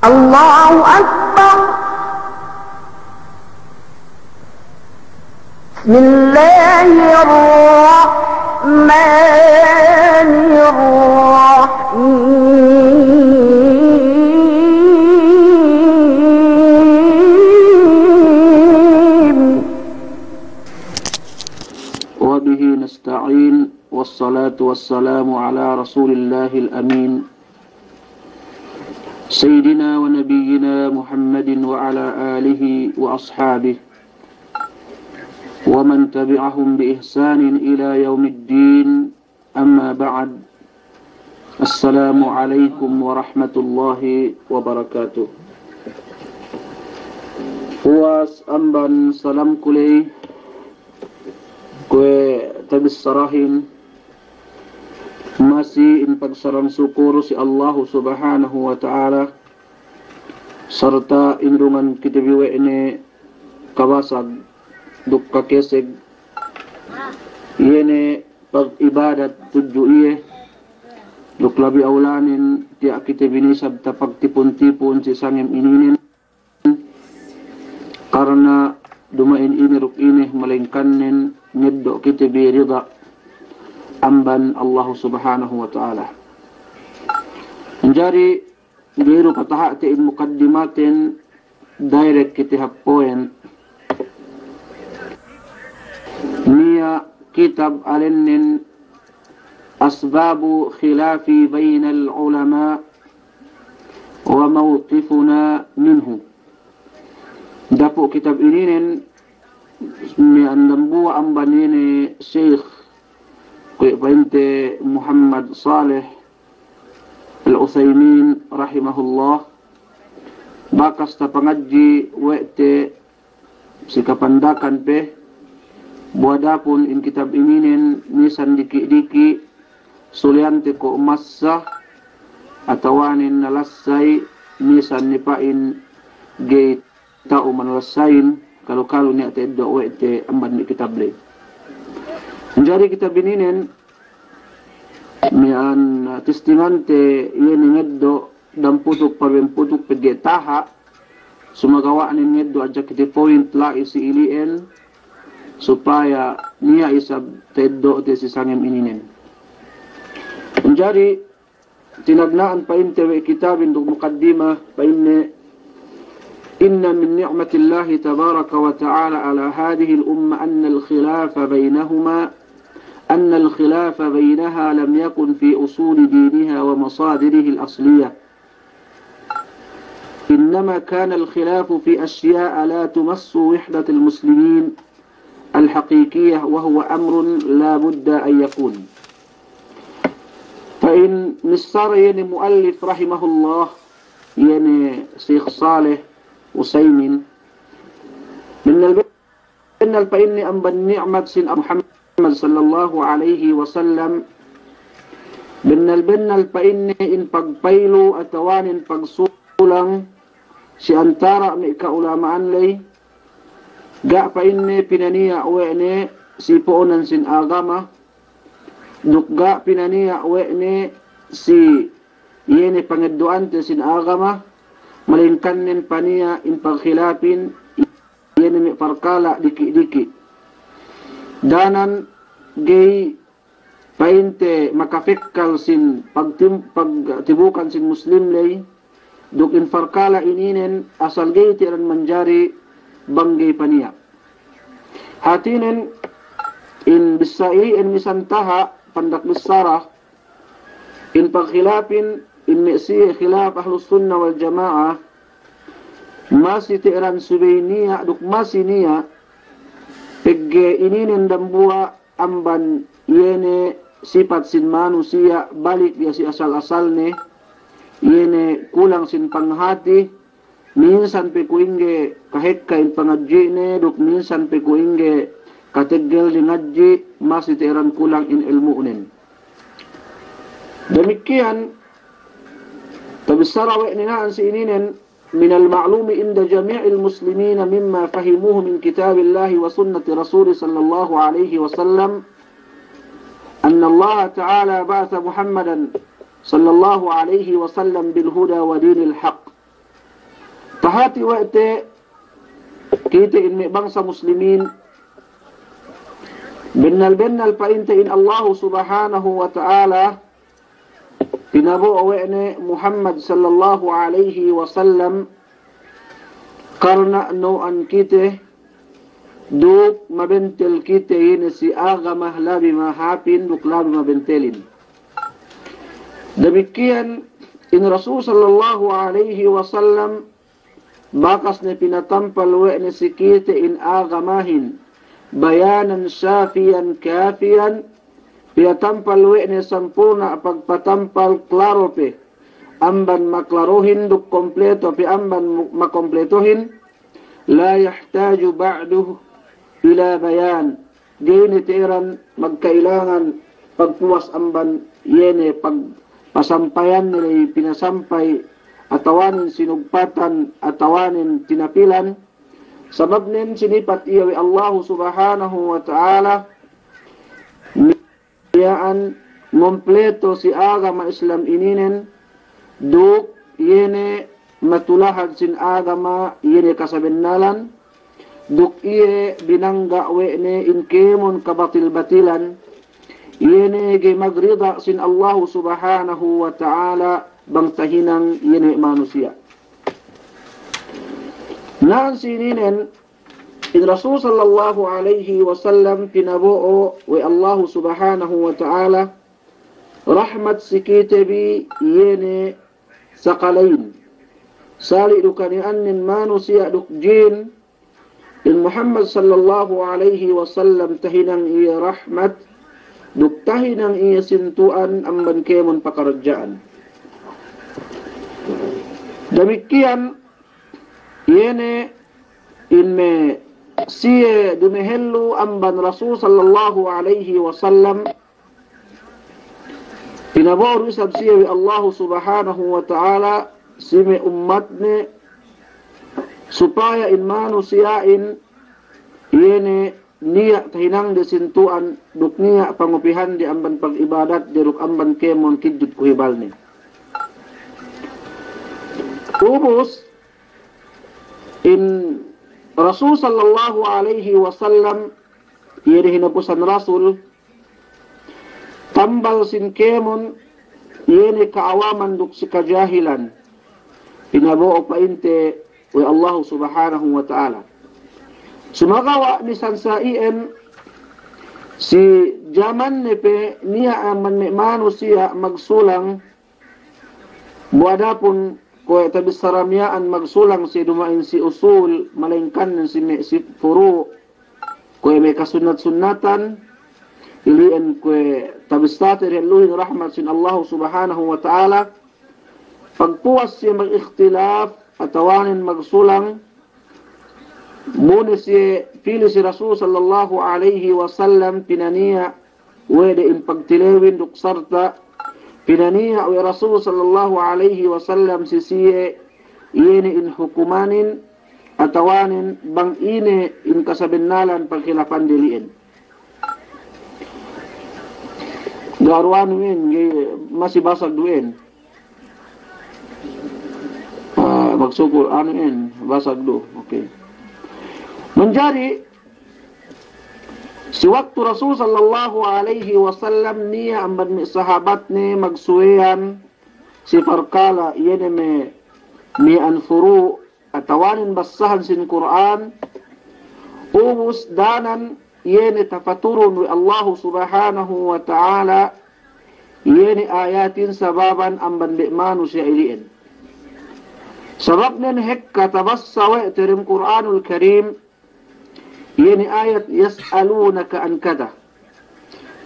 الله أكبر. بسم الله الرحمن الرحيم. وبه نستعين، والصلاة والسلام على رسول الله الأمين سيدنا ونبينا محمد وعلى آله وأصحابه ومن تبعهم بإحسان إلى يوم الدين. أما بعد، السلام عليكم ورحمة الله وبركاته. Puas amban salam kulay kue tabis sarahin masih in pagsarang syukur si Allah subhanahu wa ta'ala serta indungan kita biwe ini kabasag duk kakeseg yene pag ibadat tudju iye duk labi aulanin tiak kita binisab ta pagtipon-tipon si sangem ininin karena dumain ini ruk ini malingkanin nyeddo kita bi rida amban Allah subhanahu wa ta'ala. Menjadi gairu patahati in mukaddimatin direct kita hapoen niya kitab alinin asbabu khilafi bainal ulama wa mawqifuna minhu. Dapo kitab ininin ni andambu amban ini Syekh Binte Muhammad Saleh Al-Utsaimin rahimahullah bakas ta pangaji wete sikapandakan pe buadapun in kitab ininin nisan diki-diki suliante ko massa atawanin nalasay nisan nipain gate tao manalasayin kalau ni ate do wete amban ni kitab le. Menjadi kita bininin nian testimante yeni ngeddo dan putuk parwen putuk pegetaha sumagawa ni ngeddo aja kita point la isi ilien supaya nia isab teddo te si sangem ininen. Menjadi tinagnaan pa intewe kitabin duk muqaddimah pa inna min ni'matillahi tabaraka wa ta'ala ala hadhihi al-umma anna الخلاف بينها لم يكن في أصول دينها ومصادره الأصلية، إنما كان الخلاف في أشياء لا تمس وحدة المسلمين الحقيقية، وهو أمر لا بد أن يكون. فإن نصر يعني مؤلف رحمه الله يعني شيخ صالح وسيمين من فإني أنبى النعمة سن محمد sallallahu alaihi wasallam binnal painni in pagpailu atawanin pagsulang si antara mi kaulamaan lay ga painni pinaniya wene si poonan sin agama dukga pinaniya wene si yene pangedduante sin agama malingkanin paniya in pagkhilapin yene mi parkala diki-diki danan gay painte makafikkal sin pagtibukan sin muslim lay duk infarkala ininen asal gay tiran manjari banggay paniya hatinen in bisai in misantaha pandak bisara in pagkhilapin in misi khilaf ahlus sunnah wal jamaah masih tiran subayniya duk masih niya pegge ininin dambua amban yene sifat sin manusia balik dia si asal-asal ne yene kulang sin panghati minsan pe kuinge kahekka in pangadji ne duk minsan pe kuinge kategel di ngadji masih teran kulang in ilmu unen. Demikian tabisara wa inaan si ininen من المعلوم عند جميع المسلمين مما فهموه من كتاب الله وسنة رسول صلى الله عليه وسلم أن الله تعالى بعث محمدا صلى الله عليه وسلم بالهدى ودين الحق Bahati waktu kita ini bangsa muslimin bennal paintain Allah subhanahu wa ta'ala pinabo awene Muhammad sallallahu alaihi wasallam karena noan kita duk mabentel kita ini si agama labi mahapin duk labi mabentelin. Demikian in Rasul sallallahu alaihi wasallam bakas na pinatampal wene si kita in agamahin bayanan syafiyan kafiyan pinatampal wene sampurna pagpatampal klaro pe amban maklarohin duk kompleto pe amban makompletohin la yahtaju ba'duh ila bayan gini tiran magkailangan pagpuas amban yene pasampayan nilay pinasampay atawanin sinugpatan atawanin tinapilan sabab nin sinipat iyawi Allah subhanahu wa ta'ala niyaan kompleto si agama Islam ininen duk yene matulahad sin agama yene kasabennalan duk iye binangga wene inkemon kabatil-batilan yene ge magrida sin Allah subhanahu wa ta'ala bang tahinang yene manusia. Naan sininen in Rasul sallallahu alaihi wasallam pinabuo wa Allah subhanahu wa ta'ala rahmat sikitebi yene sakalain sali dukanian nin manusia duk jin in Muhammad sallallahu alaihi wasallam tahinang iya rahmat duk tahinang iya sintuan amban kemon pakarajaan. Demikian yene inme siye dumehellu amban Rasul sallallahu alaihi wasallam pinabaru isab siye wi Allah subhanahu wa ta'ala sime ummatne supaya in manusiain yene niya tahinang desintuan duk niya pangupihan di amban pag-ibadat di ruk amban kemon kidjut kuhibalni. Ubus in Rasul sallallahu alaihi wasallam yene hinapusan Rasul tambal sin kemon yene kaawaman duk si kajahilan pinabuo painte wa Allah subhanahu wa ta'ala sumagawa ni sansaien si zaman nepe niya aman manusia magsulang buadapun ko tabis saramyaan magsulang si dumain si usul malingkan si furu ko may kasunat-sunatan ilian ko tabis tatir yaluhin rahmat sin Allah subhanahu wa ta'ala pagpuas siya mag-ikhtilaf atawanin magsulang muna siya pili si Rasul sallallahu alaihi wasallam pinaniya wede in pagtilewin duksarta pinaniya wa Rasul sallallahu alaihi wasallam sisiye yene in hukumanin atawanin bang ine in kasabennalan pagkilafan diliin garuan win masih basag duin magsukul in basag do okay menjadi si waktu Rasul sallallahu alaihi wasallam niya amban sahabat ni magsuwean si farkala yene mi anfuru atawanin basahan sin Quran ubus danan yene tafaturun wa Allah subhanahu wa ta'ala yene ayatin sababan amban li'manu siya iliin sabab nin hekka tabassawa itirim Quranul Karim yene ayat yas'alunaka an kada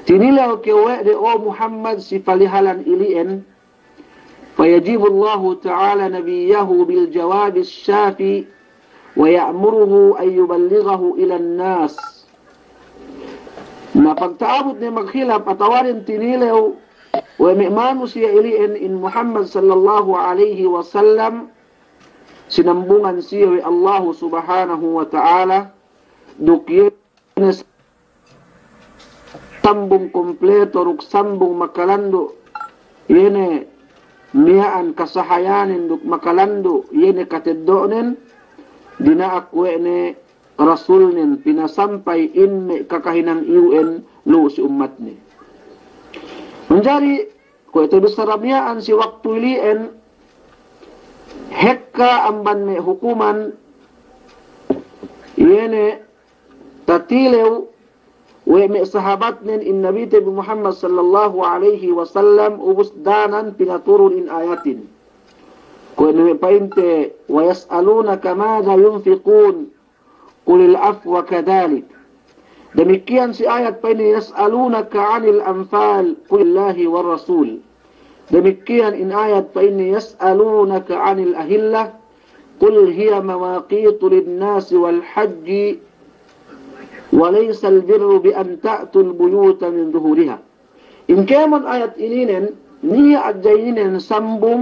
tinilaw kewe de o Muhammad si palihalan iliin fayajibu Allah ta'ala nabiyahu bil jawab الشافي ويأمره أن يبلغه إلى الناس na pagtaabot ni maghilap atawarin tinilaw wa mi'manu siya iliin in Muhammad sallallahu alaihi wasallam sinambungan siya wi Allah subhanahu wa ta'ala dukyen sambung kompleto ruk sambung makalando yene miyaan kasahayanin duk makalando yene kateddonen dina akwene rasulnen pinasampay inme kakahinang iuen lu si umatne. Menjadi ko ito bisaramiaan si waktu ilien hekka amban me hukuman yene tatilew we me sahabat nen in Nabi Muhammad sallallahu alaihi wasallam ubus danan pinaturun in ayatin. Ko ene painte wa yas'alunaka madha yunfiqun qulil afwa kadhalik. Demikian si ayat pa ini yas'alunaka 'anil anfal qulillahi war rasul. Demikian in ayat pa ini yas'alunaka 'anil ahillah qul hiya mawaqitu lin-nasi wal hajji وليس البر بأن تأتوا البيوت من ظهورها. إن كامن آيات إنين نية أجينين سنبون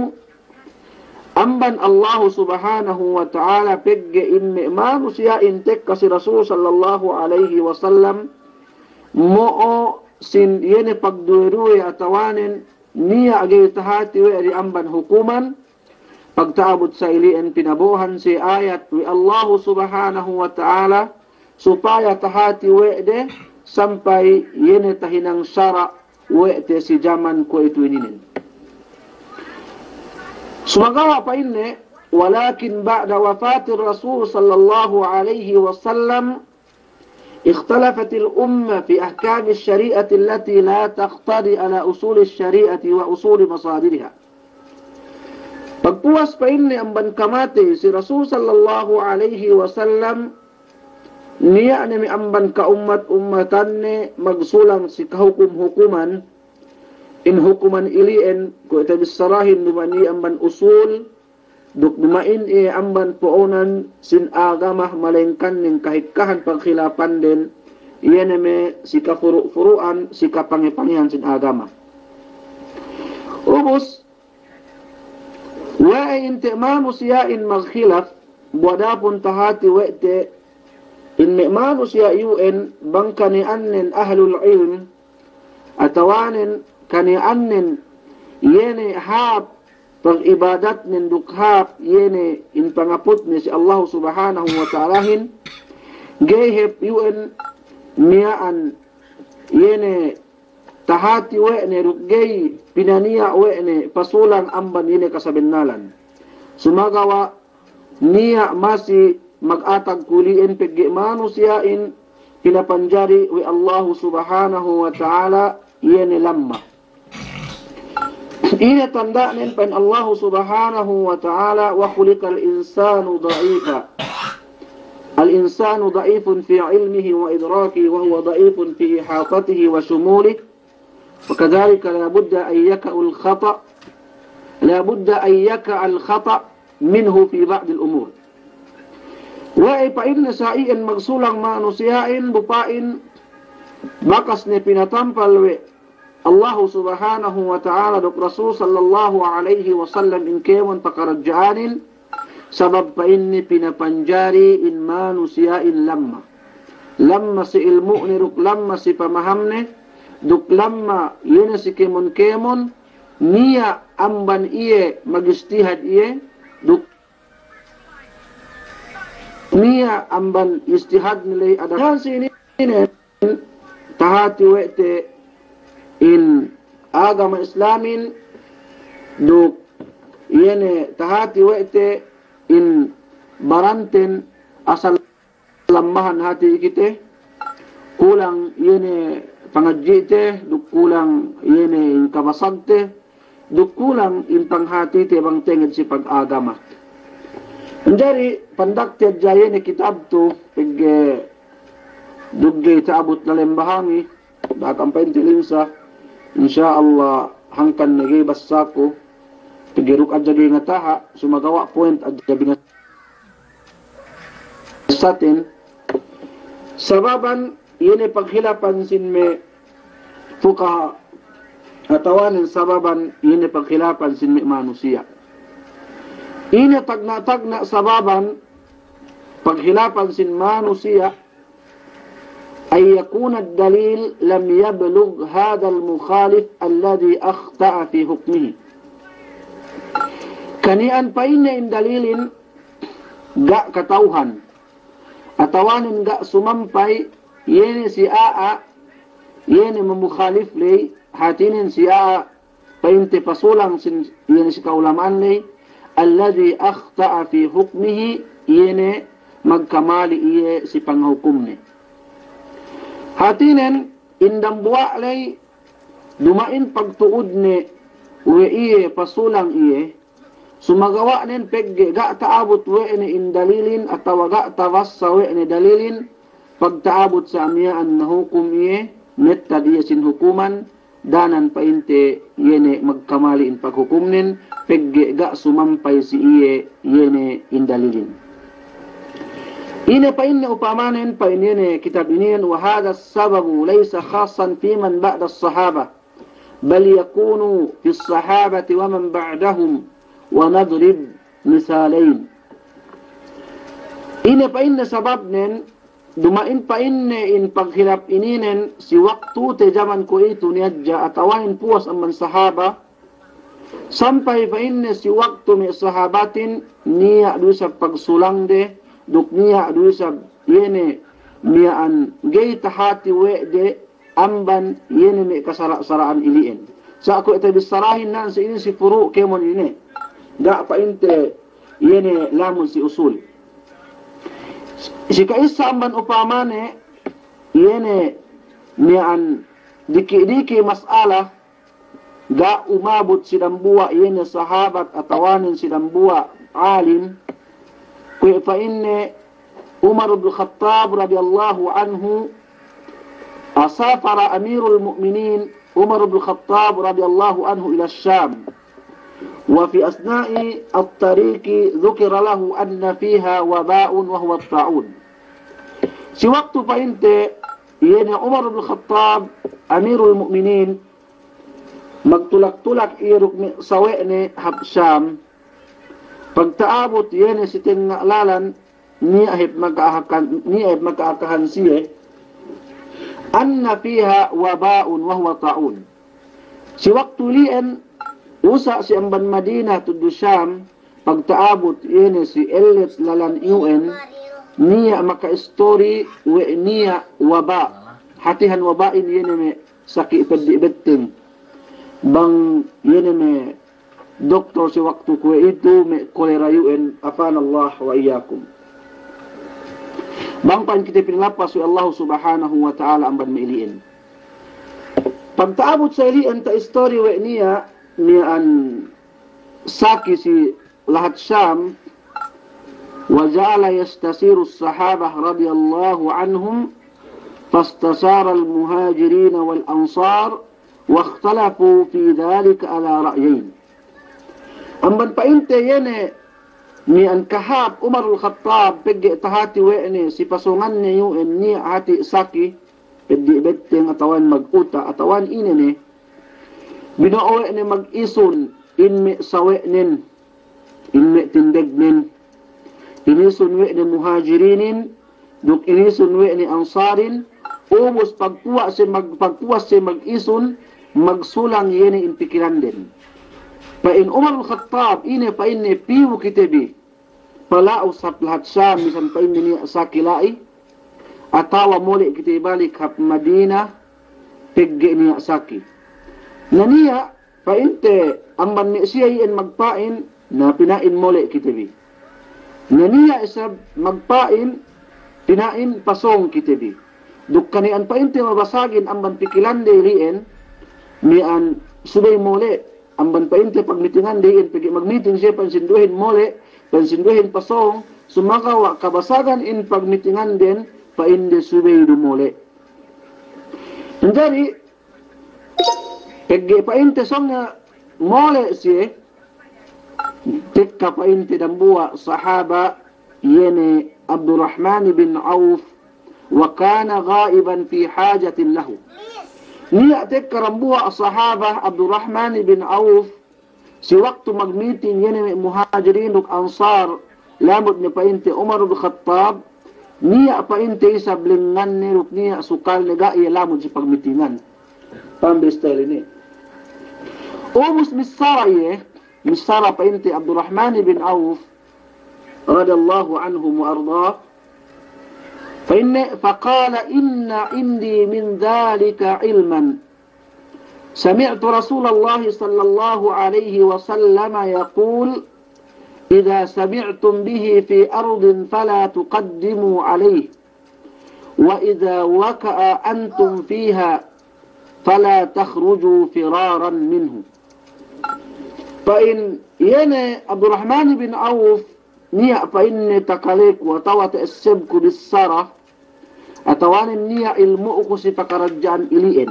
أمبن الله سبحانه وتعالى بج إن ما نسيا إن تكس رسول صلى الله عليه وسلم مؤ سن ين پقدوروي أتوانين نية أجيتهاتي وإري أمبن حكوما پقتابت سائلي إن بنبوهن سي آيات الله سبحانه وتعالى supaya tahati wede sampai yene tahinang syara wede si zaman ko itu ininin. Sumagawa pa inne walakin ba'da wafatir Rasul sallallahu alaihi wasallam اختلفت الأمة في أحكام الشريعة التي لا تقتضي على أصول الشريعة وأصول مصادرها. Pagpuas pa inne ang bankamate si Rasul sallallahu alaihi wasallam niya ni amban ka ummatan ni magsulang si kahukum-hukuman in hukuman ilien ko ito bisarahin dumani amban usul duk dumain amban puonan sin agamah malengkan ning kahikahan pangkhilapan din iyan me si kafuru-furuan si kapangipangihan sin agama. Ubus wa intimamu siyain magkhilaf buwadapun tahati wete in me'manu siya UN bang kanianin ahlul ilm atawanin kanianin yene hap pag ibadat nin dukhap yene in pangaput ni si Allah subhanahu wa ta'alahin gehep UN miyaan yene tahati we'ne rugay pinaniya we'ne pasulang amban yene kasabinalan sumagawa niya masi mag-atag kuliin piggi manusiyain pinapanjari wi Allah subhanahu wa ta'ala yene lamma. Ina tanda nin pan Allah subhanahu wa ta'ala wa khuliqal insanu da'ifa. Al-insanu da'ifun fi ilmihi wa idrakihi wa huwa da'ifun fi ihatatihi wa shumulihi wa kadhalika la budda an yaka'a al-khata' la budda an yaka'a al-khata' minhu fi ba'd al-umur. Wa ipain na sa iyan magsulang manusiyain bupain bakas ni pinatampal we Allah subhanahu wa ta'ala dok Rasul sallallahu alaihi wasallam in kewan pakarajaanin sabab pa inni pinapanjari in manusiyain lamma si ilmu ni ruk lamma si pamahamne duk lamma yun si kemon niya amban iye magistihad iye duk niya amban istihad nilay adakan sinin tahati wete in agama islamin duk yene tahati wete in baranten asal lamahan hati ikite kulang yene pangajite duk kulang yene in kabasagte duk kulang in panghati te bang tenged si pag-agama. Jadi pandaktiad jaya ni kitab tu pag dugay taabot na lembahangi bakang paintilinsa insyaallah hangkan nagay basa ko pagiruk adya nga taha sumagawa point adya nga satin sababan yun paghilapan sin me fukaha atawanin sababan yun paghilapan sin me manusia. Ina tagna sababan paghilapan sin manusia ay yakuna ad-dalil lam yablugh hadha al-mukhalif alladhi akhta'a fi hukmihi. Kanian pa in dalilin ga katauhan. Atawanin ga sumampay yene si aa yene mamukhalif lay hatinin si aa painte pasulang yene si kaulamaan lay alladhi akhta'a fi hukmihi yene magkamali iye si panghukum ni. Hatinin indambuwa lay dumain pagtuod ni we iye pasulang iye sumagawa nin pegge ga taabot we ni indalilin atawa ga tawas sa we ni dalilin pagtaabot sa amiyaan na hukum iye netta diya sin hukuman danan painte yene magkamali in paghukumnin pegge ga sumampay si iye yene indalilin. Ine pa inne upamanin pa inne kitab iniyan wa hadha sababu laysa khasan fi man ba'da as-sahaba bal yakunu fi as-sahabati wa man ba'dahum wa nadrib misalain. Ine pa inne sabab nen dumain pa inne in paghilap ininen si waktu te zaman ko ito niyadja atawain puwas ang man sahaba sampay pa inne si waktu may sahabatin niya do sa pagsulang de duk niya do sa yene niya an gay tahati we de amban yene may kasaraan iliin. Sa ako ito bisarahin na sa ini si furu kemon ini ga pa inte yene lamun si usul. Si kaisa amban upamane yene niyan diki-diki mas'ala ga umabot sidambuwa yene sahabat atawanin sidambuwa alim kuya pa inne Umar ibn Khattab radiyallahu anhu asafara amirul mu'minin Umar ibn Khattab radiyallahu anhu ila Syam. وفي أثناء الطريق ذكر له أن فيها وباء وهو الطاعون. Si waktu pa inte yene Umar ibn Khattab Amirul Mu'minin magtulak-tulak iruk sawe ni Habsyam pagtaabot yene si tingalalan ni ahib magkaakahan siye anna fiha wabaun wa huwa ta'un. Si waktu lian usa si amban Madinah tudu Syam pagtaabot yene si Elit lalan UN niya maka-story we niya waba hatihan wabain yene me saki pedibetting bang yene me doktor si waktu ko itu me kolera UN afanallah wa iyyakum bang pan kita pinlapas wa Allah subhanahu wa ta'ala amban meiliin pagtaabot sa iliin ta story we niya niyan saki si lahat Syam wa ja'ala yastasiru as-sahabah radiyallahu anhum fastasara al-muhajirin wal ansar wa ikhtalafu fi dhalika ala ra'yayn. Amban painte yene niyan kahap Umar al-Khattab pegge tahati weene si pasungan ni UN ni hati saki peddi betteng atawan maguta atawan inene binooy ni mag-ison inme sawenin inme tindegnin inisun we ni muhajirinin duk inisun we ni ansarin umos pagpuwa si mag-ison magsulang yene in pikiran din pa in Umar al-Khattab ine pa inne piwo kitebi pala usap lahat siya misan pa inne niya sa kilai atawa muli kitibalik hap Madina pegge niya saki naniya painte ang manni siya iyan magpain na pinain mole kitabi. Naniya isab magpain pinain pasong kitabi. Dukkanian painte mabasagin ang manpikilan diriin nian subay mole ang painte pagmitingan diin pigi magmiting siya pansinduhin mole pansinduhin pasong sumakawa kabasagan in pagmitingan din painde subay dumole. Jadi pegge painte song na mole siye tikka painte dambuwa sahaba yene Abdurrahman bin Auf wa kana ghaiban fi hajatin lahu niya tikka rambuwa sahaba Abdurrahman bin Auf si waktu mag-meeting yene muhajirin uk ansar lamod ni painte Umar bin Khattab niya painte isablingan ni uk niya sukal nega iya lamod si pagmitingan pambestyle ni Umus misaraye misara pa inti Abdurrahman bin Auf radiyallahu anhum wa ardah. فقال إن عندي من ذلك علما سمعت رسول الله صلى الله عليه وسلم يقول إذا سمعتم به في أرض فلا تقدموا عليه وإذا وكأ أنتم فيها فلا تخرجوا فرارا منه. فإن ين عبد الرحمن بن عوف نيا فإن تكاليك وتوات السبك بالسرة أتوان النيا المؤخس فكرجان إليئن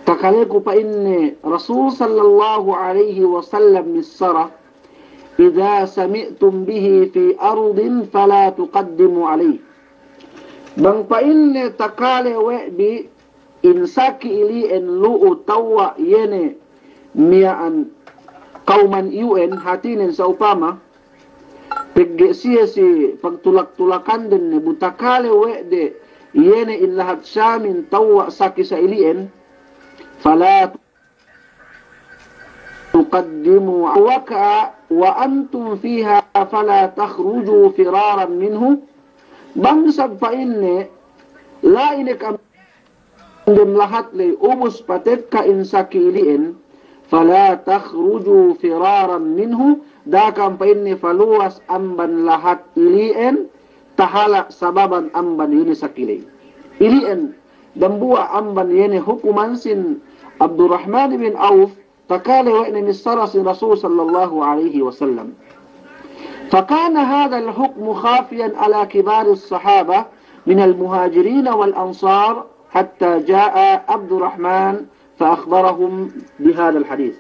تكاليك فإن رسول صلى الله عليه وسلم بالسرة إذا سمعتم به في أرض فلا تقدموا عليه. بang فإن تكالي وعدي إنساك إليئن لؤو توا يني ميان قوما UN hatinin sa upama pigge siya si pagtulak-tulakan din ni butakale wede yene in lahat siyamin tawa saki sa ilien fala tuqaddimu waka wa antum fiha fala takhruju firaran minhu. Bangsag pa inne lainik ang lahat lay umus patet ka in saki ilien fala takhruju firaran minhu. Dakam pa inni faluwas amban lahat ilien tahala sababan amban ini sakilay. Ilien dambua amban yene hukuman sin Abdurrahman bin Auf takale wa ini misara sin Rasul sallallahu alaihi wasallam. فكان هذا الحكم خافيا على كبار الصحابة من المهاجرين والأنصار حتى جاء عبد الرحمن فأخبرهم بهذا الحديث.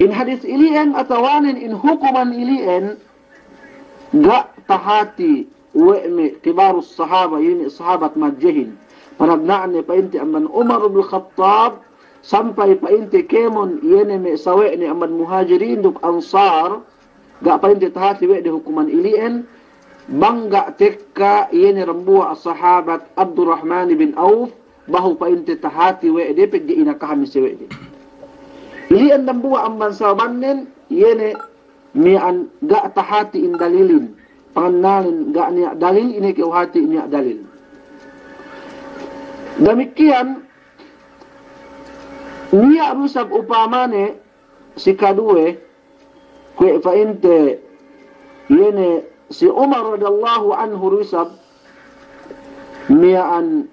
In hadis ilian atawanin in hukuman ilian ga tahati wa'mi kibarus sahaba yun sahabat madjahin panagnaan ni painti aman Umar bin Khattab sampai painti kemon yene me sawe ni aman muhajirin duk ansar ga painti tahati wa'di hukuman ilian bangga tekka yene rambua sahabat Abdurrahman bin Auf bahu painti tahati wa'di pigdi inakahan ni si wa'di. Ilian dambua ang bansabanin yene mian ga tahati in dalilin panganalin ga niya dalil ini keuhati niya dalil. Demikian niya rusab upamane si kadue kwe fainte yene si Umar radhiyallahu anhu rusab mian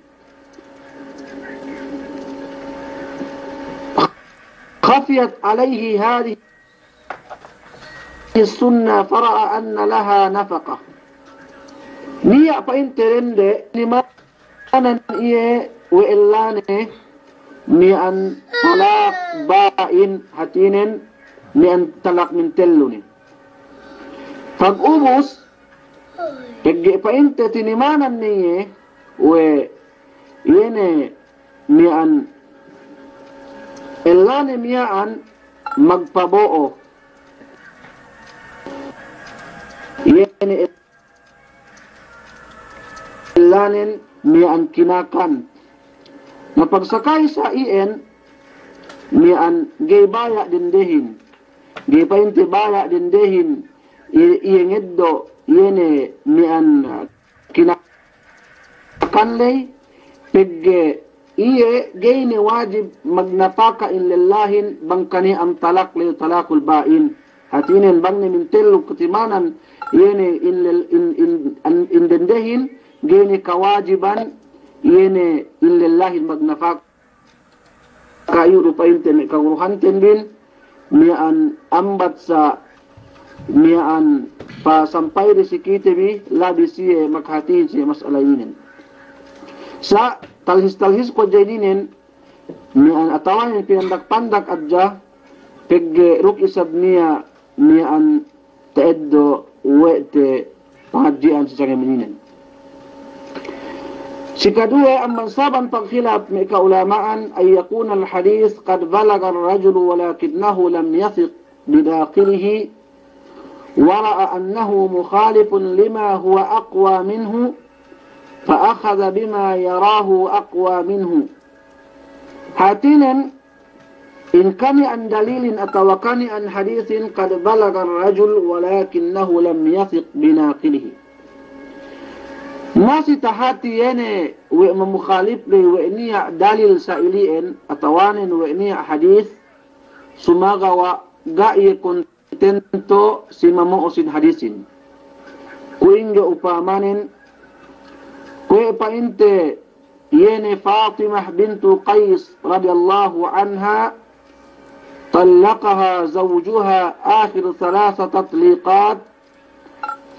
خفيت عليه هذه السنة فرأى أن لها نفقة نيا فإن ترند لما أنا إيه وإلانه مئن طلاق بائن هتين مئن طلاق من تلوني فقوبس فإن تتنمان النية ويني مئن ilanim yaan magpaboo yani ilanin miyaan kinakan na pagsakay sa iyan miyaan gay baya dindehin gay painti baya dindehin iyengeddo yene miyaan kinakanlay pigge iye gayni wajib magnapaka in lillahin bangkani ang talak li talakul bain hatinin bangni min tello kutimanan yene in dendehin gayni kawajiban yene in lillahin magnapaka kayo rupainten kaguruhanten din mian ambat sa mian pa sampay resikite bi labi siye maghatiin siye masalayinin sa talhis ko jaydinin mian atawan yung pinandak-pandak adja pegge ruk isab niya mian taeddo wete pangadjian sa sangamininen. Si kadua ang mansaban pagkhilaf may kaulamaan ay yakuna al-hadith qad balaga ar-rajulu walakinahu lam yathiq bidakhilihi wara'a annahu mukhalifun lima huwa aqwa minhu فأخذ بما يراه أقوى منه. Hatinan إن كان عن دليل أتوكني عن حديث قد بلغ الرجل ولكنه لم يثق بناقله ناسي تحاتي يني ومخالف لي وإني دليل سائلين أتوان وإني حديث سماغا وغاية كنتنتو سمامو أسين حديث كوينج أبامان كوي فإنت يني فاطمة بنت قيس رضي الله عنها طلقها زوجها آخر 3 تطليقات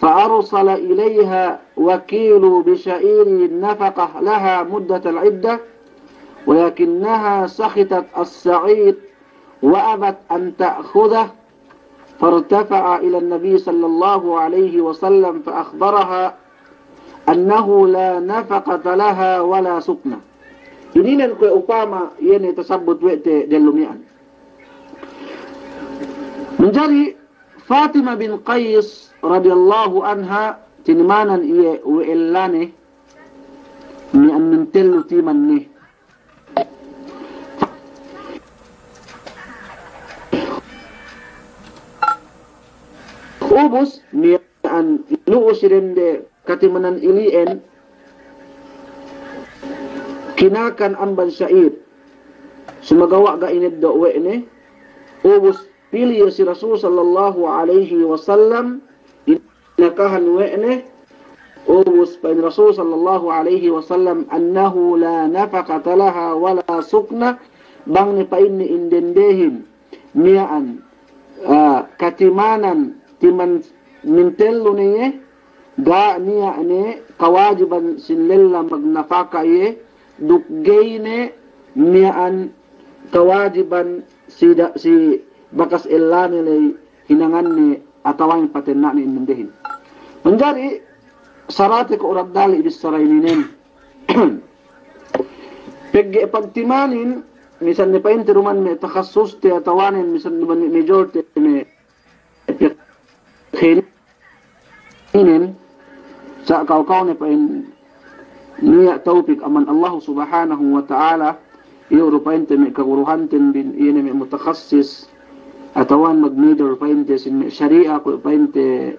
فأرسل إليها وكيل بشعير النفقة لها مدة العدة ولكنها سخطت السعير وأبت أن تأخذه فارتفع إلى النبي صلى الله عليه وسلم فأخبرها أنه لا نفقة لها ولا سكنة. Ini nan ko upama yene tasabut wete delumian. Menjadi Fatimah bin Qais radhiyallahu anha tinimanan iye uellane ni an mintellu timan ni. Ubus ni an luusirende katimanan ilien kinakan amban syair sumagawa ga inid do wene ubus pilih si Rasul sallallahu alaihi wasallam inakahan wene ubus pain Rasul sallallahu alaihi wasallam annahu la nafaqata laha wala sukna bang ni pain ni indendehin niaan katimanan timan mintellu niye ga niya ne kawajiban sinlella magnafaka ye dukgayne niyan kawajiban si bakas illani lay hinangan ni atawan patenna ni indendehin. Menjadi sarati ko uradali ibis sarayninin pegge pagtimanin misan ni painti ruman me takhasus te atawanin misan ni major te me khinin sa kaw ni pain niya tawfik aman Allah subhanahu wa ta'ala iyo painte me kaguruhanten bin iyene me mutakhassis atawan mag-major painte sin sharia ko painte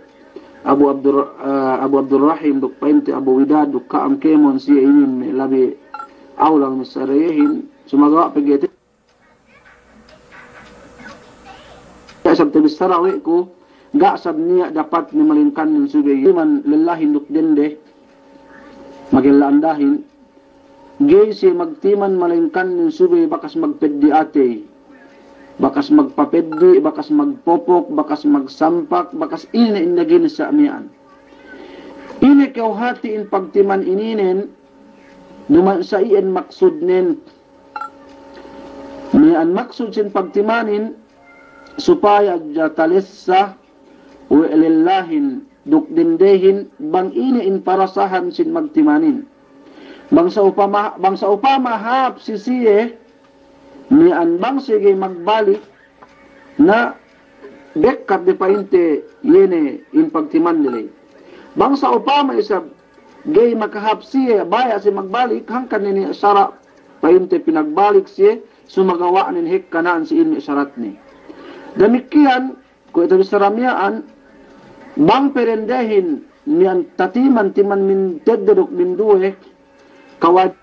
Abu Abdurrahim duk painte Abu Widad duk kaam kemon siya inin me labi awlang misarayahin sumagawa pagete sab tabis sarawi ko ga sab niya dapat ni malingkan ng sugay man lillahi duk dende magilaandahin gay si magtiman malingkan ng subay bakas magpeddi ate bakas magpapeddi bakas magpopok bakas magsampak bakas ini indagin sa amian ini kauhati in pagtiman ininen duman sa iyan maksud nen nian maksud sin pagtimanin supaya jatalissa wa lillahin duk dindehin bang ini in parasahan sin magtimanin bang sa upama hap sisiye ni an bang sige magbalik na bekkat de painte yene in pagtiman nilay bang sa upama isab gay makahap siye baya si magbalik hangkan ni sara painte pinagbalik siye sumagawa nin hikkanaan si in isyarat ni demikian ko ito bisaramiaan bang perendehin niyan tatiman timan min teddeduk min duwe kawajiban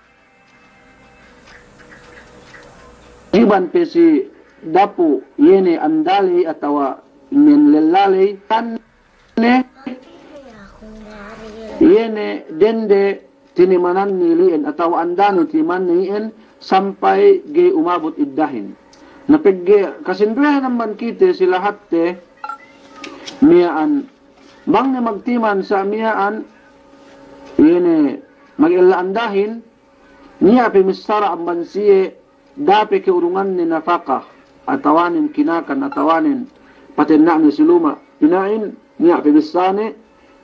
pesi dapu yene andali atawa min lelali kanne yene dende tinimanan niliin atawa andano timan niin sampai ge umabot iddahin napegge kasinduhan naman kite sila hatte miyaan bang ni magtiman sa miyaan yene magilaandahin niya pimisara ang bansiye dapi keurungan ni nafaka atawanin kinakan atawanin patenna ni siluma pinain niya pimisane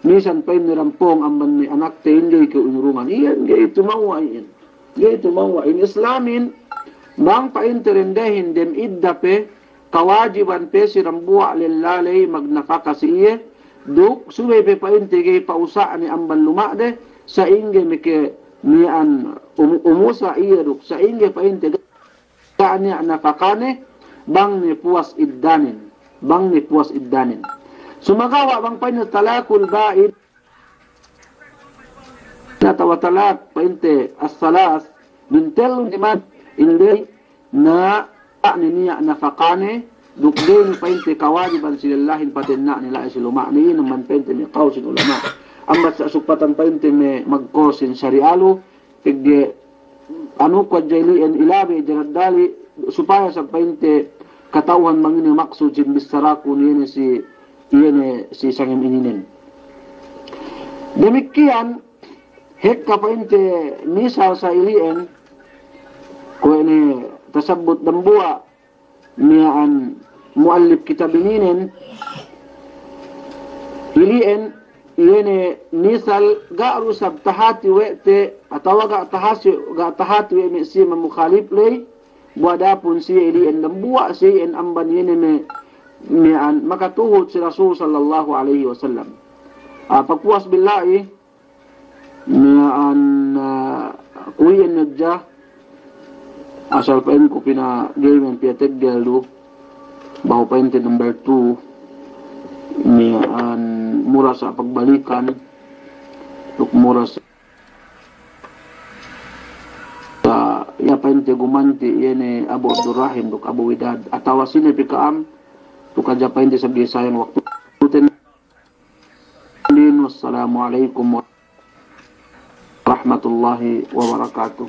misan pa ni rampong ang ni anak te hindi keurungan iyan gay tumawa in islamin bang painterendehin dem iddape kawajiban pe si rambuwa lilalay magnafaka siye duk subay pe paintigay pausa ni amban lumade sa inge meke nian umusa iya duk sa inge paintigay niya nafakane bang ni puas iddanin. Bang ni puas iddanin. Sumagawa bang pain talakul ba'id na tawatalak painte as-salas min telung dimat ilay na niya nafakane dukdin painte kawajiban silallahin patinna nila isiluma ni naman painte ni qausin ulama ambat sa sukpatan painte me magkosin syarialu tigde anu ko jailian ilabi jaradali supaya sa painte katauhan mangini maksud sin bisaraku ni si sangim ininin. Demikian hek ka painte misal sa ilien ko ini tasabut dambua niyan muallif kitab ininin ilien yene misal ga'ru sabtahati wete atawa ga'tahati we si mamukhalif lay buadapun si ilien dambua si en amban yene mian makatuhod si Rasul sallallahu alaihi wasallam. Pagpuas billahi mian kuyen nadja asal pain ko pina game piated galdo baho pain number 2 mian mura sa pagbalikan tuk mura sa ya pain gumanti yene Abu Abdurrahim duk Abu Widad atawa sine pikaam tukaja pain sa gisayang waktu. Wassalamualaikum warahmatullahi wabarakatuh.